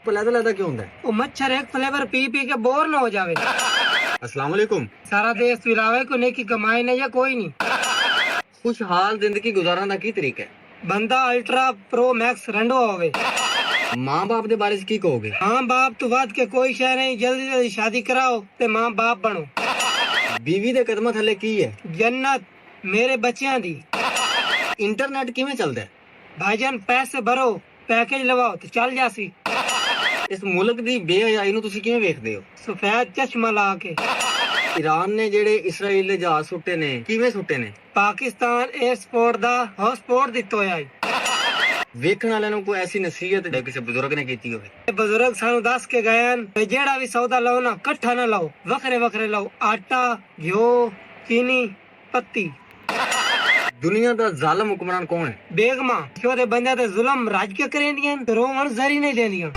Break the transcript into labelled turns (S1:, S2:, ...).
S1: लहदा क्यों होता है?
S2: वो मच्छर एक फ्लेवर पी पी के बोर ना हो जावे।
S1: अस्सलाम वालेकुम।
S2: सारा देश फिरावे को नेकी कमाए नहीं या कोई नहीं।
S1: खुशहाल जिंदगी गुजारने का की तरीका है?
S2: बंदा अल्ट्रा प्रो मैक्स रंडो होवे।
S1: माँ बाप के बारे की कहोगे?
S2: मां बाप तो बात के कोई शय नहीं, जल्दी जल्दी शादी कराओ ते मां बाप बनो।
S1: बीवी दे कदम थले की है?
S2: जन्नत मेरे बच्चियां दी।
S1: इंटरनेट किवें चलदा है?
S2: भाईजान पैसे भरो पैकेज लवाओ तो चल जासी।
S1: इस मुल्क दी बेहयाई नूं तुसीं किवें वेखदे हो?
S2: सफेद चश्मा ला के।
S1: ईरान ने जेड़े इसराइल दे जहाज सुट्टे ने किवें सुट्टे ने?
S2: पाकिस्तान एयरपोर्ट दा हॉटस्पॉट दित्तो है।
S1: वेखण वालिਆਂ ਨੂੰ कोई ऐसी नसीहत है किसी बुजुर्ग ने कीती होवे?
S2: बुजुर्ग सानू दस के गए हैं जेड़ा भी सौदा लो ना कट्ठा ना लो, वखरे वखरे लो। आटा घ्यो चीनी पत्ती।
S1: दुनिया दा जालिम हुक्मरान कौन है?
S2: बेगमा क्यों दे बंदे ते जुल्म राज के करेंदियां, रोवण जरी नहीं देंदियां।